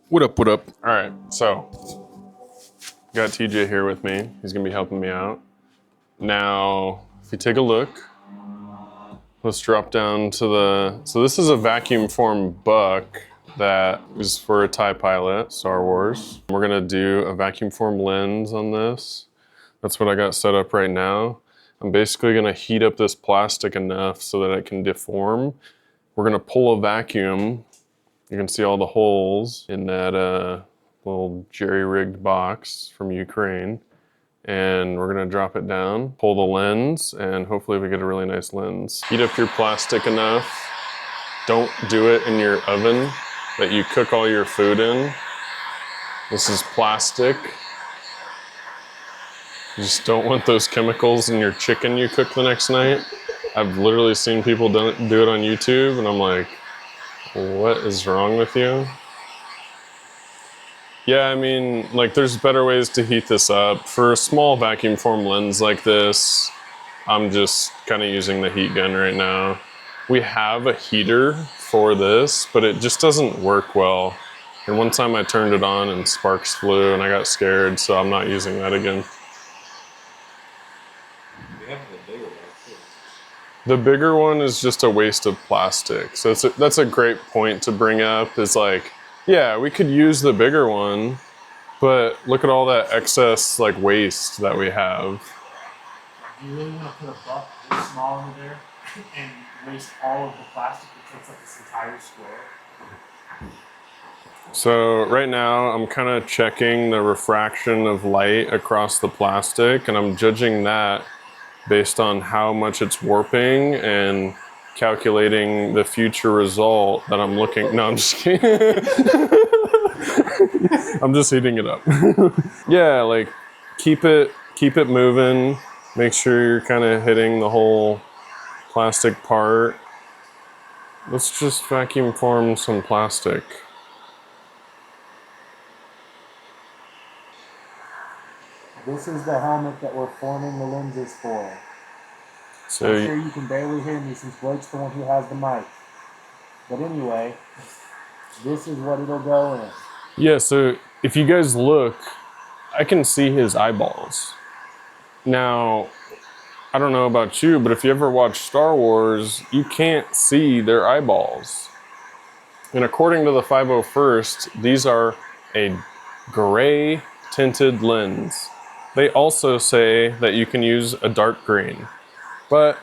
What up, what up? All right, so got TJ here with me. He's gonna be helping me out. Now, if you take a look, let's drop down to the, so this is a vacuum form buck that is for a TIE pilot, Star Wars. We're gonna do a vacuum form lens on this. That's what I got set up right now. I'm basically gonna heat up this plastic enough so that it can deform. We're gonna pull a vacuum. You can see all the holes in that little jerry-rigged box from Ukraine. And we're gonna drop it down, pull the lens, and hopefully we get a really nice lens. Heat up your plastic enough. Don't do it in your oven that you cook all your food in. This is plastic. You just don't want those chemicals in your chicken you cook the next night. I've literally seen people do it on YouTube, and I'm like, what is wrong with you? Yeah, I mean, like there's better ways to heat this up. For a small vacuum form lens like this, I'm just kind of using the heat gun right now. We have a heater for this, but it just doesn't work well. And one time I turned it on and sparks flew and I got scared, so I'm not using that again. The bigger one is just a waste of plastic. So that's a great point to bring up, is like, yeah, we could use the bigger one, but look at all that excess like waste that we have. Do you really want to put a buck this small in there and waste all of the plastic that takes up this entire square? So right now I'm kind of checking the refraction of light across the plastic, and I'm judging that based on how much it's warping and calculating the future result that I'm looking. No, I'm just kidding. I'm just heating it up. Yeah, like keep it moving. Make sure you're kind of hitting the whole plastic part. Let's just vacuum form some plastic. This is the helmet that we're forming the lenses for. So I'm sure you can barely hear me since Blake's the one who has the mic. But anyway, this is what it'll go in. yeah, so if you guys look, I can see his eyeballs. Now, I don't know about you, but if you ever watch Star Wars, you can't see their eyeballs. And according to the 501st, these are a gray tinted lens. They also say that you can use a dark green. But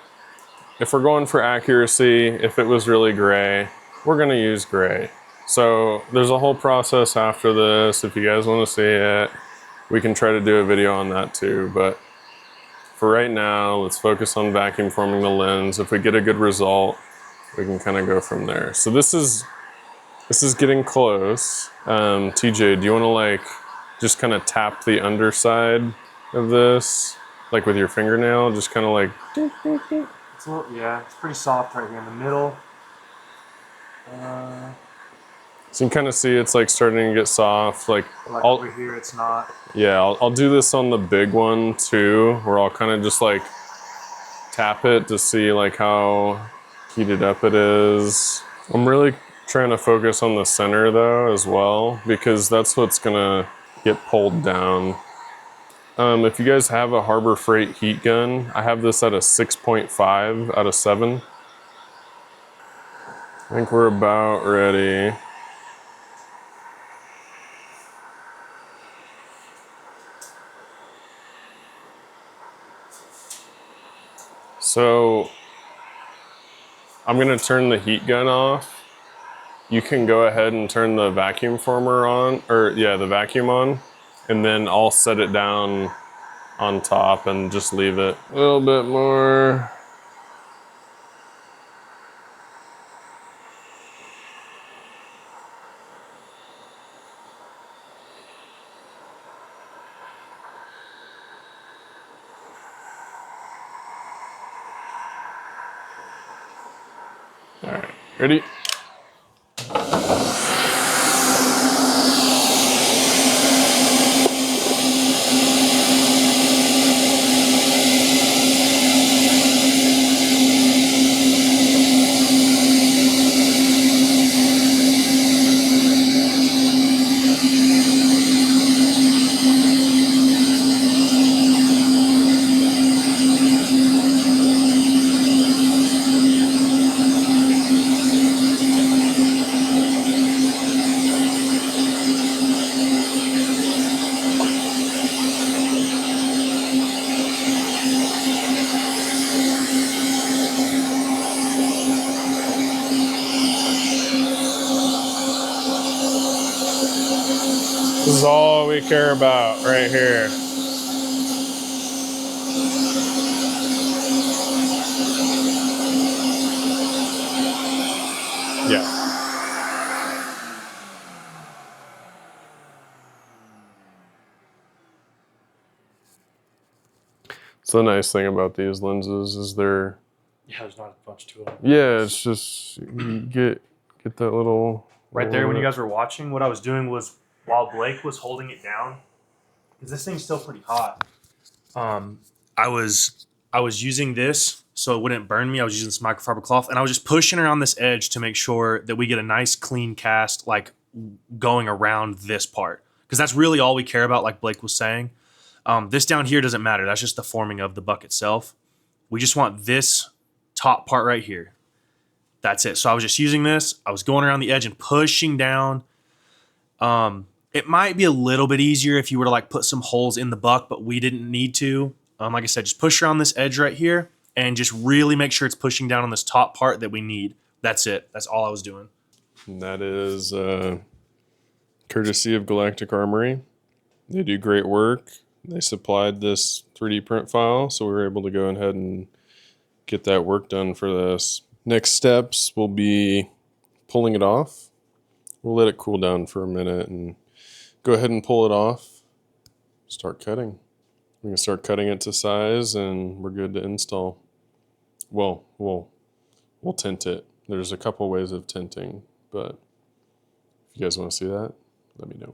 if we're going for accuracy, if it was really gray, we're gonna use gray. So there's a whole process after this. If you guys wanna see it, we can try to do a video on that too. But for right now, let's focus on vacuum forming the lens. If we get a good result, we can kind of go from there. So this is getting close. TJ, do you wanna like just kind of tap the underside of this, like with your fingernail, just kind of like. It's a little, yeah, it's pretty soft right here in the middle. So you can kind of see it's like starting to get soft. Like over here, it's not. Yeah, I'll do this on the big one too, where I'll kind of just like tap it to see like how heated up it is. I'm really trying to focus on the center though as well, because that's what's gonna get pulled down. If you guys have a Harbor Freight heat gun, I have this at a 6.5 out of 7. I think we're about ready. So I'm gonna turn the heat gun off. You can go ahead and turn the vacuum former on, or yeah, the vacuum on, and then I'll set it down on top and just leave it a little bit more. All right, ready? This is all we care about right here. Yeah. So the nice thing about these lenses is they're, Yeah, there's not much to it. yeah, it's just you get that little Right there, when you guys were watching, what I was doing was while Blake was holding it down, because this thing's still pretty hot. I was using this so it wouldn't burn me. I was using this microfiber cloth, and I was just pushing around this edge to make sure that we get a nice clean cast, like going around this part, because that's really all we care about. Like Blake was saying, this down here doesn't matter. That's just the forming of the buck itself. We just want this top part right here. That's it. So I was just using this. I was going around the edge and pushing down. It might be a little bit easier if you were to like put some holes in the buck, but we didn't need to. Like I said, just push around this edge right here and just really make sure it's pushing down on this top part that we need. That's it. That's all I was doing. And that is courtesy of Galactic Armory. They do great work. They supplied this 3D print file, so we were able to go ahead and get that work done for this. Next steps will be pulling it off. We'll let it cool down for a minute and go ahead and pull it off. Start cutting. We can start cutting it to size and we're good to install. Well, we'll tint it. There's a couple ways of tinting, but if you guys want to see that, let me know.